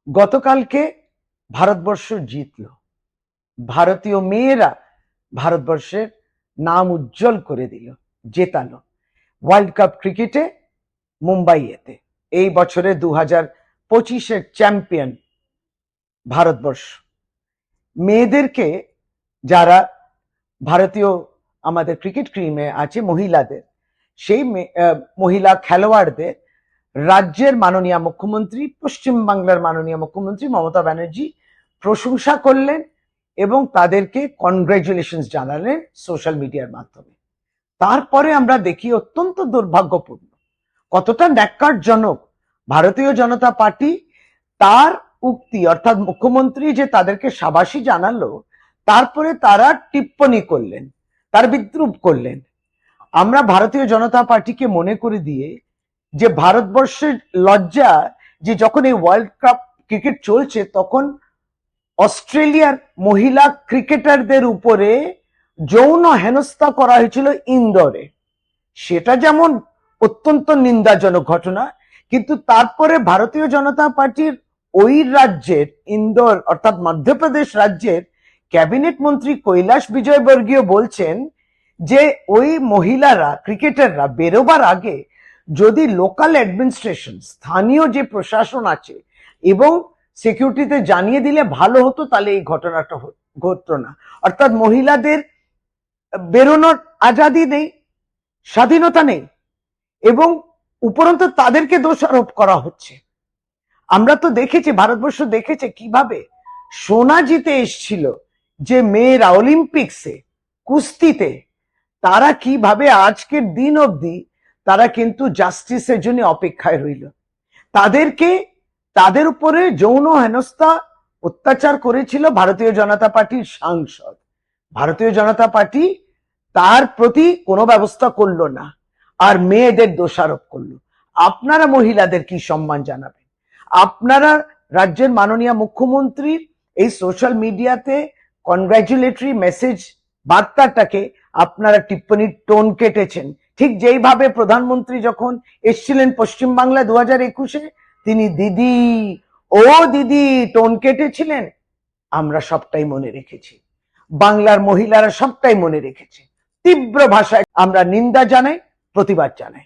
গতকালকে ভারতবর্ষ জিতল। ভারতীয় মেয়েরা ভারতবর্ষের নাম উজ্জ্বল করে দিল, জেতালো ওয়ার্ল্ড কাপ ক্রিকেটে মুম্বাইয়েতে। এই বছরে 2025-এর চ্যাম্পিয়ন ভারতবর্ষ। মেয়েদেরকে, যারা ভারতীয় আমাদের ক্রিকেট টিমে আছে মহিলাদের, সেই মহিলা খেলোয়াড়দের রাজ্যের মাননীয় মুখ্যমন্ত্রী, পশ্চিমবাংলার মাননীয় মুখ্যমন্ত্রী মমতা ব্যানার্জি প্রশংসা করলেন এবং তাদেরকে কনগ্রাচুলেশনস জানালেন সোশ্যাল মিডিয়ার মাধ্যমে। তারপরে আমরা দেখি অত্যন্ত দুর্ভাগ্যপূর্ণ, কতটা ন্যাক্কারজনক, ভারতীয় জনতা পার্টি তার উক্তি অর্থাৎ মুখ্যমন্ত্রী যে তাদেরকে সাবাসী জানালো, তারপরে তারা টিপ্পণী করলেন, তার বিদ্রুপ করলেন। আমরা ভারতীয় জনতা পার্টিকে মনে করে দিয়ে যে ভারতবর্ষের লজ্জা, যে যখন এই ওয়ার্ল্ড কাপ ক্রিকেট চলছে তখন অস্ট্রেলিয়ার মহিলা ক্রিকেটারদের উপরে যৌন হেনস্থা করা হয়েছিল ইন্দোরে, সেটা যেমন অত্যন্ত নিন্দাজনক ঘটনা, কিন্তু তারপরে ভারতীয় জনতা পার্টির ওই রাজ্যের ইন্দোর অর্থাৎ মধ্যপ্রদেশ রাজ্যের ক্যাবিনেট মন্ত্রী কৈলাস বিজয়বর্গীয় বলছেন যে ওই মহিলারা ক্রিকেটাররা বেরোবার আগে যদি লোকাল অ্যাডমিনিস্ট্রেশন, স্থানীয় যে প্রশাসন আছে এবং সিকিউরিটিতে জানিয়ে দিলে ভালো হতো, তাহলে এই ঘটনাটা ঘটতো না। অর্থাৎ মহিলাদের বেরোনোর আজাদি নেই, স্বাধীনতা নেই, এবং উপরন্তু তাদেরকে দোষারোপ করা হচ্ছে। আমরা তো দেখেছি, ভারতবর্ষ দেখেছে কিভাবে সোনা জিতে এসছিল যে মেয়েরা অলিম্পিক্সে কুস্তিতে, তারা কিভাবে আজকের দিন অবধি তারা কিন্তু জাস্টিসের জন্য অপেক্ষায় রইল। তাদেরকে, তাদের উপরে যৌন হেনস্থা অত্যাচার করেছিল ভারতীয় জনতা পার্টির সাংসদ। ভারতীয় জনতা পার্টি তার প্রতি কোনো ব্যবস্থা করলো না, আর মেয়েদের দোষারোপ করলো। আপনারা মহিলাদের কি সম্মান জানাবেন? আপনারা রাজ্যের মাননীয় মুখ্যমন্ত্রীর এই সোশ্যাল মিডিয়াতে কনগ্রাচুলেটরি মেসেজ বার্তাটাকে আপনারা টিপ্পণীর টোন কেটেছেন, ঠিক যেইভাবে প্রধানমন্ত্রী যখন এসছিলেন পশ্চিমবাংলা 2021-এ, তিনি দিদি, ও দিদি টোন কেটেছিলেন। আমরা সবটাই মনে রেখেছি, বাংলার মহিলারা সবটাই মনে রেখেছে। তীব্র ভাষায় আমরা নিন্দা জানাই, প্রতিবাদ জানাই।